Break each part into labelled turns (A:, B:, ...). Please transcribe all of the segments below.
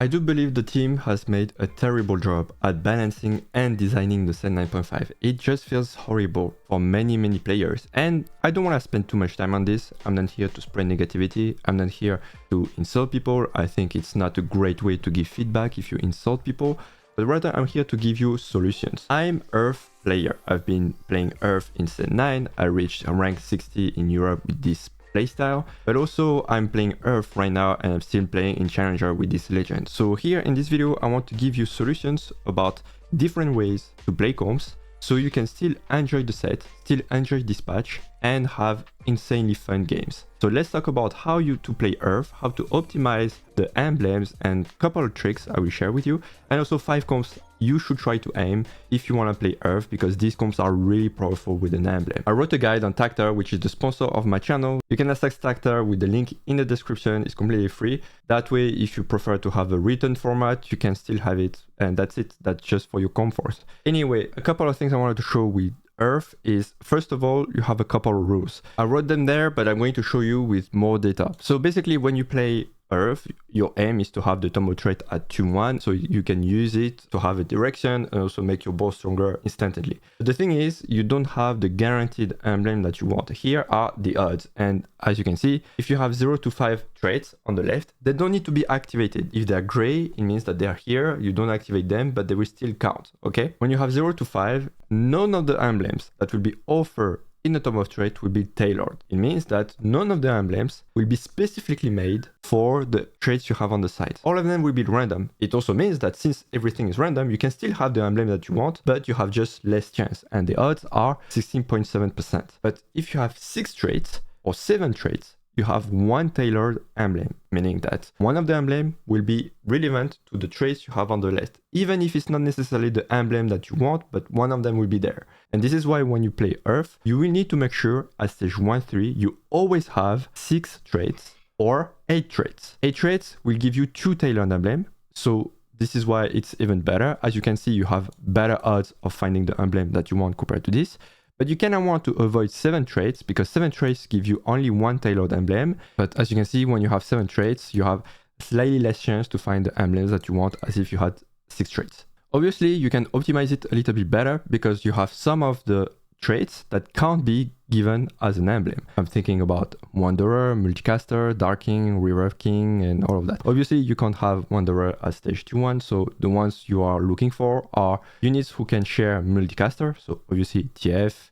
A: I do believe the team has made a terrible job at balancing and designing the set 9.5. It just feels horrible for many players, and I don't want to spend too much time on this. I'm not here to spread negativity, I'm not here to insult people. I think it's not a great way to give feedback if you insult people, but rather I'm here to give you solutions. I'm Earth player. I've been playing Earth in set 9, I reached rank 60 in Europe with this playstyle, but also I'm playing Earth right now and I'm still playing in Challenger with this legend. So here in this video I want to give you solutions about different ways to play comps so you can still enjoy the set, still enjoy dispatch, and have insanely fun games. So let's talk about how to play Earth, how to optimize the emblems, and a couple of tricks I will share with you, and also 5 comps you should try to aim if you want to play Earth, because these comps are really powerful with an emblem. I wrote a guide on Tacter, which is the sponsor of my channel. You can access Tacter with the link in the description. It's completely free. That way, if you prefer to have a written format, you can still have it, and that's it. That's just for your comfort. Anyway, a couple of things I wanted to show with Earth is, first of all, you have a couple of rules. I wrote them there, but I'm going to show you with more data. So basically, when you play Earth, your aim is to have the Tome of Traits at 2-1, so you can use it to have a direction and also make your bow stronger instantly. But the thing is, you don't have the guaranteed emblem that you want. Here are the odds, and as you can see, if you have 0 to 5 traits on the left, they don't need to be activated. If they're gray, it means that they're here, you don't activate them, but they will still count, okay? When you have 0 to 5, none of the emblems that will be offered in the Tome of Traits will be tailored. It means that none of the emblems will be specifically made for the traits you have on the side. All of them will be random. It also means that since everything is random, you can still have the emblem that you want, but you have just less chance, and the odds are 16.7%. But if you have 6 traits or 7 traits, you have one tailored emblem, meaning that one of the emblem will be relevant to the traits you have on the left, even if it's not necessarily the emblem that you want, but one of them will be there. And this is why when you play Earth, you will need to make sure at stage 1-3, you always have 6 traits or 8 traits. 8 traits will give you 2 tailored emblem, so this is why it's even better. As you can see, you have better odds of finding the emblem that you want compared to this. But you kind of want to avoid 7 traits, because 7 traits give you only one tailored emblem. But as you can see, when you have 7 traits, you have slightly less chance to find the emblems that you want as if you had 6 traits. Obviously, you can optimize it a little bit better because you have some of the traits that can't be given as an emblem. I'm thinking about Wanderer, Multicaster, Dark King, River King, and all of that. Obviously, you can't have Wanderer as stage 2-1, so the ones you are looking for are units who can share Multicaster, so obviously TF,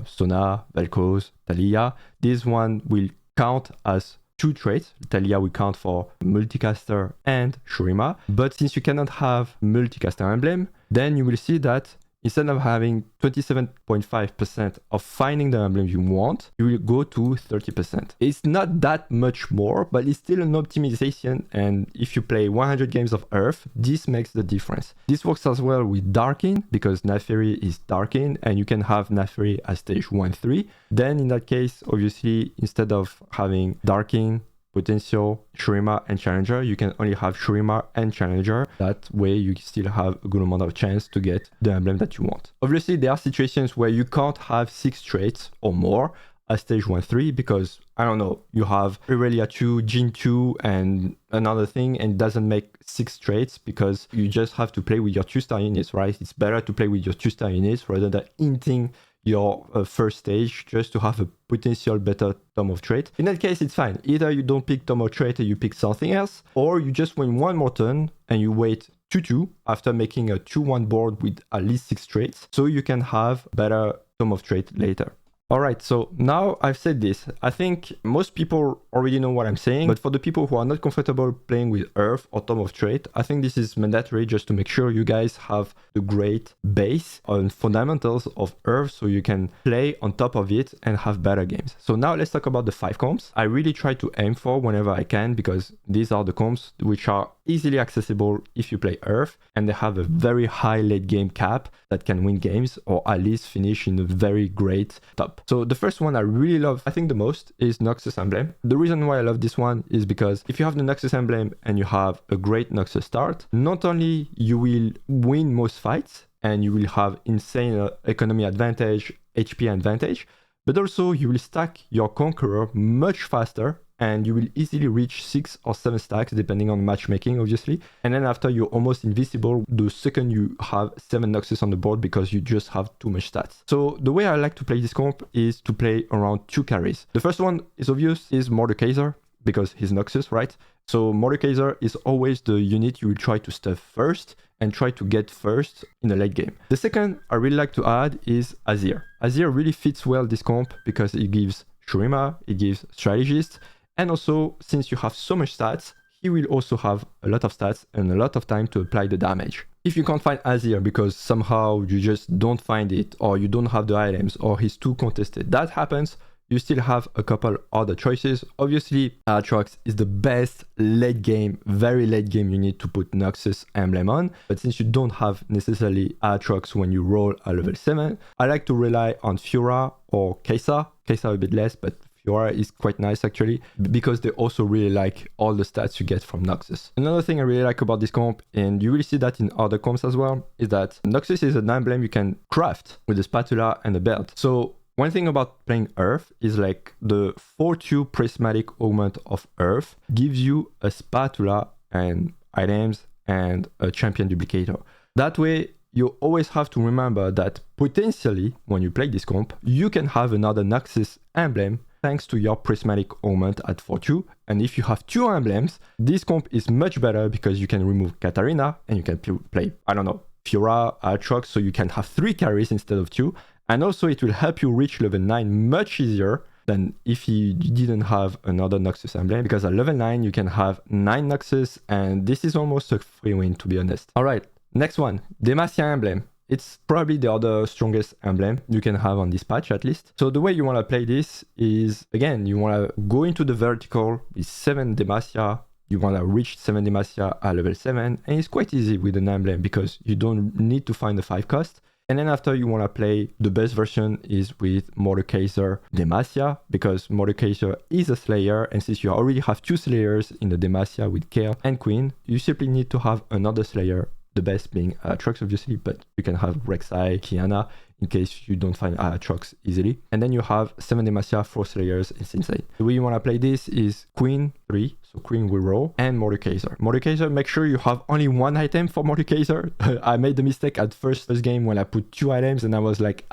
A: Sona, Vel'Koz, Thalia. This one will count as 2 traits. Thalia will count for Multicaster and Shurima, but since you cannot have Multicaster emblem, then you will see that instead of having 27.5% of finding the emblem you want, you will go to 30%. It's not that much more, but it's still an optimization, and if you play 100 games of Earth, this makes the difference. This works as well with Darkin, because Natheri is Darkin, and you can have Natheri as stage 1-3. Then in that case, obviously, instead of having Darkin, Potential, Shurima, and Challenger, you can only have Shurima and Challenger. That way you still have a good amount of chance to get the emblem that you want. Obviously, there are situations where you can't have 6 traits or more at stage 1-3 because, I don't know, you have Irelia 2, Jin 2, and another thing, and it doesn't make 6 traits because you just have to play with your 2-star units, right? It's better to play with your 2-star units rather than hinting your first stage just to have a potential better Tome of Trait. In that case, it's fine. Either you don't pick Tome of Trait and you pick something else, or you just win one more turn and you wait 2-2 after making a 2-1 board with at least 6 traits, so you can have better Tome of Trait later. Alright, so now I've said this, I think most people already know what I'm saying, but for the people who are not comfortable playing with Earth or Tome of Trait, I think this is mandatory just to make sure you guys have the great base and fundamentals of Earth so you can play on top of it and have better games. So now let's talk about the 5 comps. I really try to aim for whenever I can because these are the comps which are easily accessible if you play Earth, and they have a very high late game cap that can win games or at least finish in a very great top. So the first one I really love, I think the most, is Noxus Emblem. The reason why I love this one is because if you have the Noxus Emblem and you have a great Noxus start, not only you will win most fights and you will have insane economy advantage, HP advantage, but also you will stack your Conqueror much faster and you will easily reach 6 or 7 stacks depending on matchmaking, obviously. And then after, you're almost invisible the second you have 7 Noxus on the board because you just have too much stats. So the way I like to play this comp is to play around 2 carries. The first one is obvious, is Multicaster, because he's Noxus, right? So Multicaster is always the unit you will try to stuff first and try to get first in the late game. The second I really like to add is Azir. Azir really fits well this comp because it gives Shurima, it gives Strategist, and also since you have so much stats, he will also have a lot of stats and a lot of time to apply the damage. If you can't find Azir because somehow you just don't find it, or you don't have the items, or he's too contested, that happens, you still have a couple other choices. Obviously, Aatrox is the best late game, very late game unit to put Noxus Emblem on. But since you don't have necessarily Aatrox when you roll a level 7, I like to rely on Fiora or Kai'Sa. Kai'Sa a bit less, but Fiora is quite nice actually, because they also really like all the stats you get from Noxus. Another thing I really like about this comp, and you will see that in other comps as well, is that Noxus is an emblem you can craft with a spatula and a belt. So one thing about playing Earth is like the 4-2 prismatic augment of Earth gives you a spatula and items and a champion duplicator. That way, you always have to remember that potentially, when you play this comp, you can have another Noxus emblem thanks to your prismatic augment at 4-2. And if you have 2 emblems, this comp is much better because you can remove Katarina and you can play, I don't know, Fiora, Aatrox, so you can have 3 carries instead of 2. And also it will help you reach level 9 much easier than if you didn't have another Noxus emblem, because at level 9 you can have 9 Noxus, and this is almost a free win, to be honest. Alright, next one, Demacia Emblem. It's probably the other strongest emblem you can have on this patch at least. So the way you want to play this is, again, you want to go into the vertical with 7 Demacia. You want to reach 7 Demacia at level 7, and it's quite easy with an emblem because you don't need to find the 5 cost. And then after, you want to play, the best version is with Multicaster Demacia, because Multicaster is a Slayer, and since you already have 2 Slayers in the Demacia with Kale and Queen, you simply need to have another Slayer, the best being Aatrox obviously, but you can have Rek'Sai, Viana, in case you don't find Aatrox easily. And then you have 7 Demacia, 4 Slayers, it's insane. The way you want to play this is Queen 3, so Queen will roll, and Multicaster. Multicaster, make sure you have only 1 item for Multicaster. I made the mistake at first game when I put 2 items and I was like,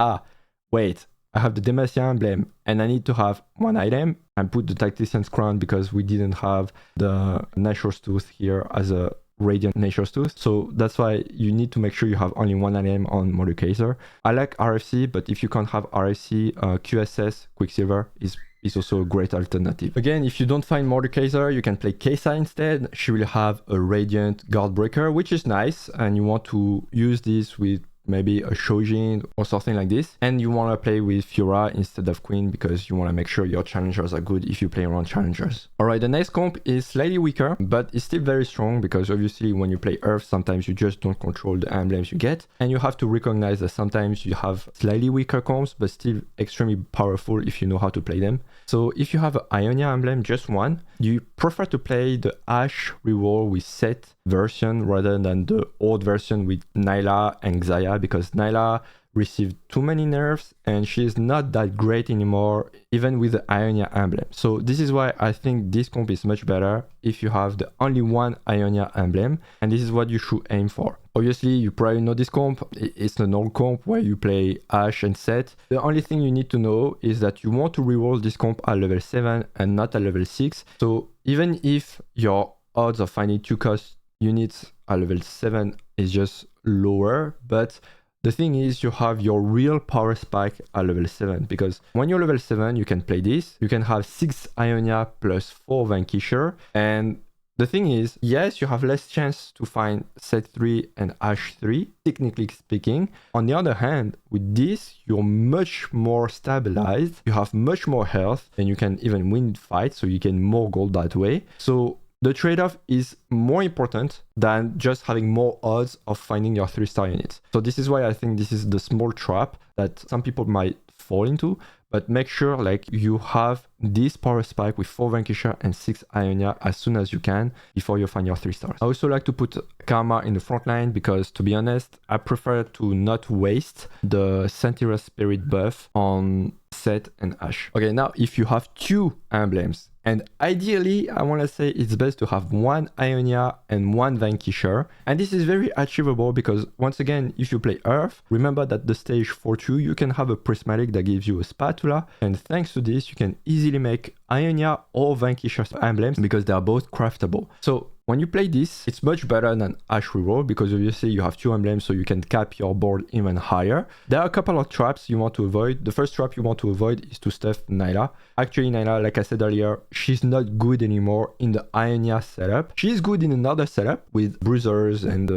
A: wait, I have the Demacia Emblem and I need to have 1 item. I put the Tactician's Crown because we didn't have the Nature's Tooth here as a Radiant Nature's Tooth, so that's why you need to make sure you have only 1 item on Multicaster. I like RFC, but if you can't have RFC, QSS, Quicksilver is also a great alternative. Again, if you don't find Multicaster, you can play Kai'Sa instead. She will have a Radiant Guardbreaker, which is nice, and you want to use this with maybe a Shojin or something like this. And you want to play with Fiora instead of Queen because you want to make sure your challengers are good if you play around challengers. Alright, the next comp is slightly weaker, but it's still very strong because obviously when you play Earth, sometimes you just don't control the emblems you get. And you have to recognize that sometimes you have slightly weaker comps, but still extremely powerful if you know how to play them. So if you have an Ionia Emblem, just 1, you prefer to play the Ash reroll with set version rather than the old version with Nyla and Xayah, because Nyla received too many nerfs and she's not that great anymore even with the Ionia Emblem. So this is why I think this comp is much better if you have the only 1 Ionia Emblem, and this is what you should aim for. Obviously, you probably know this comp. It's an old comp where you play Ash and Set. The only thing you need to know is that you want to reroll this comp at level 7 and not at level 6. So even if your odds of finding 2 cost units at level 7 is just lower, but the thing is you have your real power spike at level 7, because when you're level 7 you can play this, you can have 6 Ionia plus 4 Vanquisher, and the thing is, yes, you have less chance to find Set 3 and Ash 3, technically speaking. On the other hand, with this, you're much more stabilized, you have much more health, and you can even win fights, so you gain more gold that way. So the trade-off is more important than just having more odds of finding your 3-star units. So this is why I think this is the small trap that some people might fall into, but make sure like you have this power spike with 4 Vanquisher and 6 Ionia as soon as you can before you find your 3 stars. I also like to put Karma in the front line because, to be honest, I prefer to not waste the Sentinel Spirit buff on Set and Ash. Okay, now if you have 2 emblems And ideally, I want to say it's best to have one Ionia and one Vanquisher. And this is very achievable because once again, if you play Earth, remember that the stage 4-2, you can have a Prismatic that gives you a spatula. And thanks to this, you can easily make Ionia or Vanquisher emblems because they are both craftable. So when you play this, it's much better than Ash Reroll because obviously you have 2 emblems, so you can cap your board even higher. There are a couple of traps you want to avoid. The first trap you want to avoid is to stuff Nyla. Actually, Nyla, like I said earlier, she's not good anymore in the Ionia setup. She's good in another setup with Bruisers and,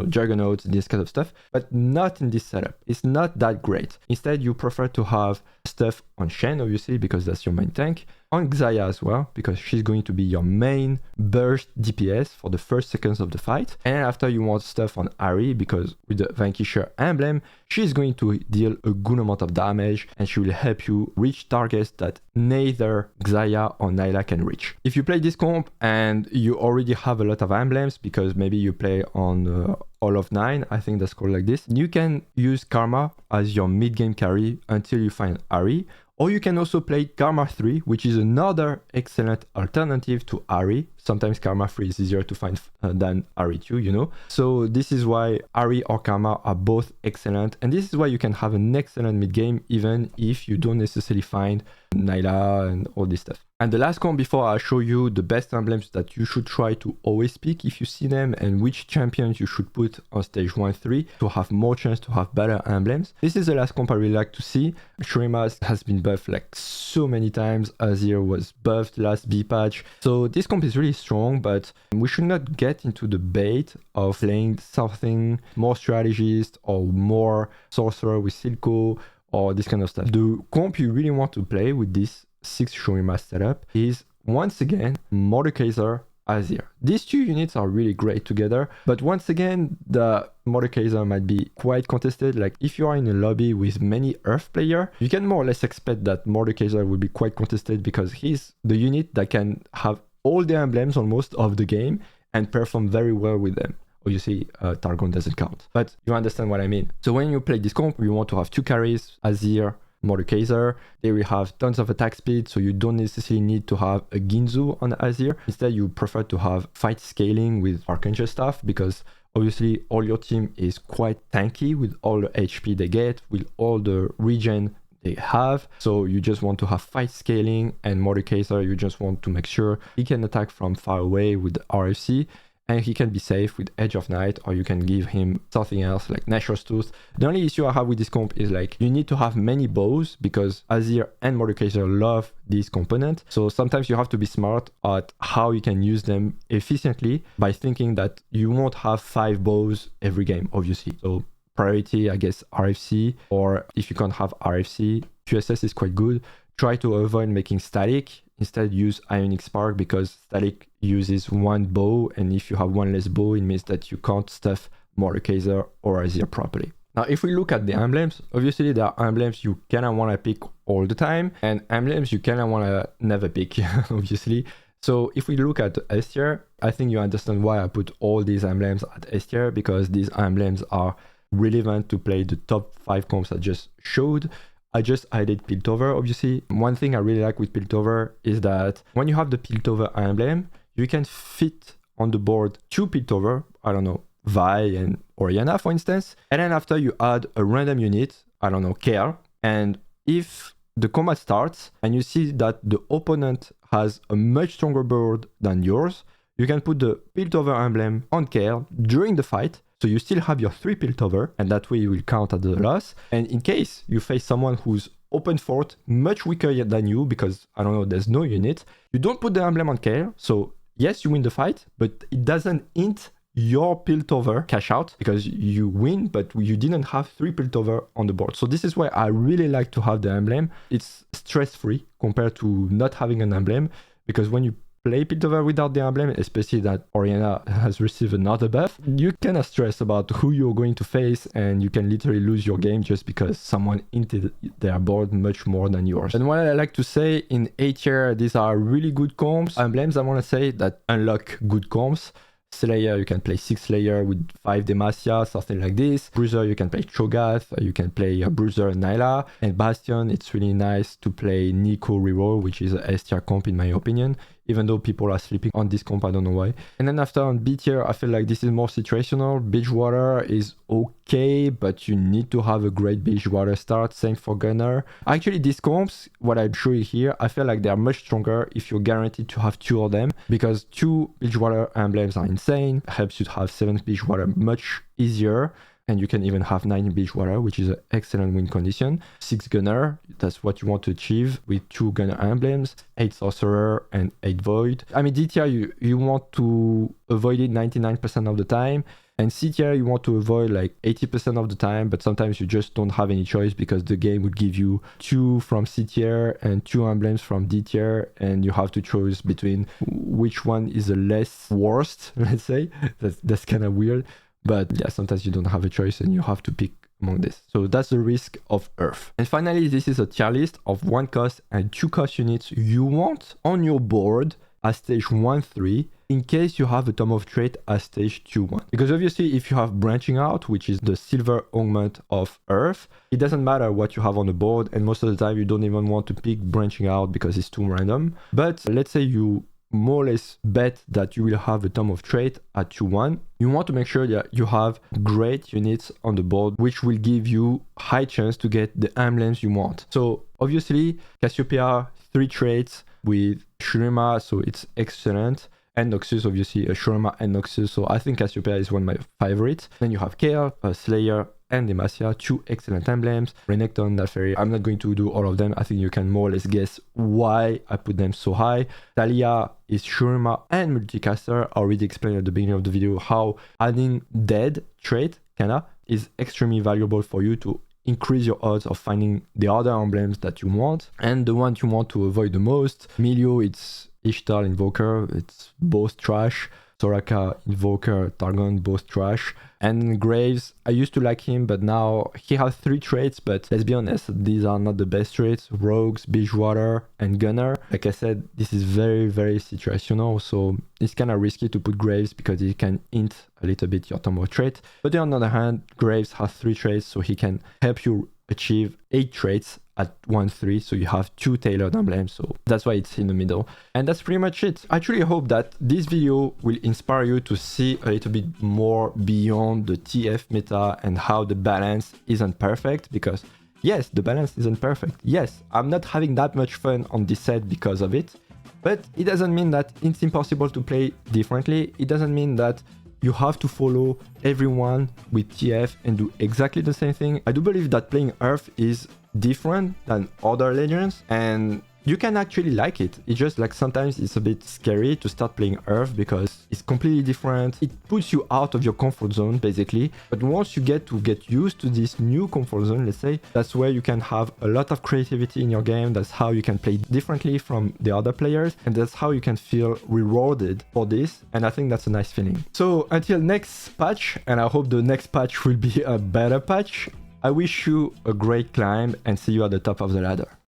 A: Juggernauts, this kind of stuff, but not in this setup. It's not that great. Instead, you prefer to have stuff on Shen, obviously, because that's your main tank. On Xayah as well, because she's going to be your main burst DPS for the first seconds of the fight. And after you want stuff on Ahri, because with the Vanquisher emblem, she's going to deal a good amount of damage and she will help you reach targets that neither Xayah or Nyla can reach. If you play this comp and you already have a lot of emblems, because maybe you play on all of 9, I think that's called like this, you can use Karma as your mid-game carry until you find Ahri. Or you can also play Karma 3, which is another excellent alternative to Ahri. Sometimes Karma 3 is easier to find than Ahri 2, So this is why Ahri or Karma are both excellent. And this is why you can have an excellent mid-game even if you don't necessarily find Nyla and all this stuff. And the last comp before I show you the best emblems that you should try to always pick if you see them and which champions you should put on stage 1-3 to have more chance to have better emblems. This is the last comp I really like to see. Shurima has been buffed like so many times. Azir was buffed last B patch. So this comp is really strong, but we should not get into the bait of playing something more strategist or more sorcerer with Silco or this kind of stuff. The comp you really want to play with this 6 Shurima setup is once again Multicaster Azir. These 2 units are really great together, but once again the Multicaster might be quite contested. Like if you are in a lobby with many Earth player, you can more or less expect that Multicaster will be quite contested because he's the unit that can have all the emblems almost of the game and perform very well with them. Obviously, Targon doesn't count, but you understand what I mean. So when you play this comp, you want to have 2 carries, Azir, Multicaster. They will have tons of attack speed, so you don't necessarily need to have a Ginzu on Azir. Instead, you prefer to have fight scaling with Archangel stuff because obviously all your team is quite tanky with all the HP they get, with all the regen they have. So you just want to have fight scaling, and Multicaster, you just want to make sure he can attack from far away with the RFC. And he can be safe with Edge of Night, or you can give him something else like Nashor's Tooth. The only issue I have with this comp is like you need to have many bows because Azir and Multicaster love this component. So sometimes you have to be smart at how you can use them efficiently by thinking that you won't have 5 bows every game, obviously. So priority, I guess, RFC, or if you can't have RFC, QSS is quite good. Try to avoid making static. Instead, use Ionic Spark because static uses 1 bow, and if you have 1 less bow, it means that you can't stuff Multicaster or Azir properly. Now, if we look at the emblems, obviously there are emblems you kind of want to pick all the time, and emblems you kind of want to never pick, obviously. So if we look at S tier, I think you understand why I put all these emblems at S tier, because these emblems are relevant to play the top 5 comps I just showed. I just added Piltover, obviously. One thing I really like with Piltover is that when you have the Piltover emblem, you can fit on the board 2 Piltover, I don't know, Vi and Oriana, for instance. And then after you add a random unit, I don't know, Care. And if the combat starts and you see that the opponent has a much stronger board than yours, you can put the Piltover emblem on Care during the fight. So you still have your 3 Piltover, and that way you will count as the loss. And in case you face someone who's open fort, much weaker than you, because, I don't know, there's no unit, you don't put the emblem on Care. So yes, you win the fight, but it doesn't hint your Piltover cash out, because you win, but you didn't have 3 Piltover on the board. So this is why I really like to have the emblem. It's stress-free compared to not having an emblem, because when you play Piltover without the emblem, especially that Oriana has received another buff, you kind of stress about who you're going to face, and you can literally lose your game just because someone hinted their board much more than yours. And what I like to say, in A tier, these are really good comps. Emblems, I want to say, that unlock good comps. Slayer, you can play 6 Slayer with 5 Demacia, something like this. Bruiser, you can play Cho'Gath, you can play Bruiser and Nyla. And Bastion, it's really nice to play Nico reroll, which is a S tier comp in my opinion. Even though people are sleeping on this comp, I don't know why. And then after on B tier, I feel like this is more situational. Beachwater is okay, but you need to have a great Beachwater start. Same for Gunner. Actually, these comps, what I'm showing here, I feel like they are much stronger if you're guaranteed to have 2 of them, because 2 Beachwater emblems are insane. Helps you to have 7 Beachwater much easier. And you can even have 9 Beachwater, which is an excellent win condition. 6 Gunner, that's what you want to achieve with 2 Gunner emblems, 8 Sorcerer and 8 Void. I mean, D tier, you want to avoid it 99% of the time. And C tier, you want to avoid like 80% of the time, but sometimes you just don't have any choice because the game would give you 2 from C tier and 2 emblems from D tier, and you have to choose between which one is the less worst, let's say. That's kind of weird. But yeah, sometimes you don't have a choice and you have to pick among this. So that's the risk of URF. And finally, this is a tier list of 1 cost and 2 cost units you want on your board as stage 1-3 in case you have a Tome of Traits as stage 2-1. Because obviously if you have branching out, which is the silver augment of URF, it doesn't matter what you have on the board, and most of the time you don't even want to pick branching out because it's too random. But let's say you more or less bet that you will have a Tome of Traits at 2-1, you want to make sure that you have great units on the board, which will give you high chance to get the emblems you want. So obviously, Cassiopeia, 3 traits with Shurima, so it's excellent. And Noxus, obviously, Shurima and Noxus, so I think Cassiopeia is one of my favorites. Then you have Kale, Slayer, and Demacia, 2 excellent emblems. Renekton, Naferry, I'm not going to do all of them. I think you can more or less guess why I put them so high. Talia is Shurima and Multicaster. I already explained at the beginning of the video how adding dead trait, kinda, is extremely valuable for you to increase your odds of finding the other emblems that you want. And the ones you want to avoid the most, Milio, it's Ishtar Invoker, it's both trash. Soraka Invoker, Targon, both trash. And Graves, I used to like him, but now he has 3 traits, but let's be honest, these are not the best traits. Rogues, Beachwater, and Gunner. Like I said, this is very, very situational, so it's kind of risky to put Graves because he can hint a little bit your Tome of Traits. But on the other hand, Graves has 3 traits, so he can help you achieve 8 traits at 1-3, so you have 2 tailored emblems, so that's why it's in the middle. And that's pretty much it. I truly hope that this video will inspire you to see a little bit more beyond the TF meta and how the balance isn't perfect, because yes, the balance isn't perfect. Yes, I'm not having that much fun on this set because of it, but it doesn't mean that it's impossible to play differently. It doesn't mean that you have to follow everyone with TF and do exactly the same thing. I do believe that playing URF is different than other legends, and you can actually like it. It's just like sometimes it's a bit scary to start playing URF because it's completely different. It puts you out of your comfort zone basically. But once you get used to this new comfort zone, let's say, that's where you can have a lot of creativity in your game. That's how you can play differently from the other players, and that's how you can feel rewarded for this. And I think that's a nice feeling. So until next patch, and I hope the next patch will be a better patch, I wish you a great climb and see you at the top of the ladder.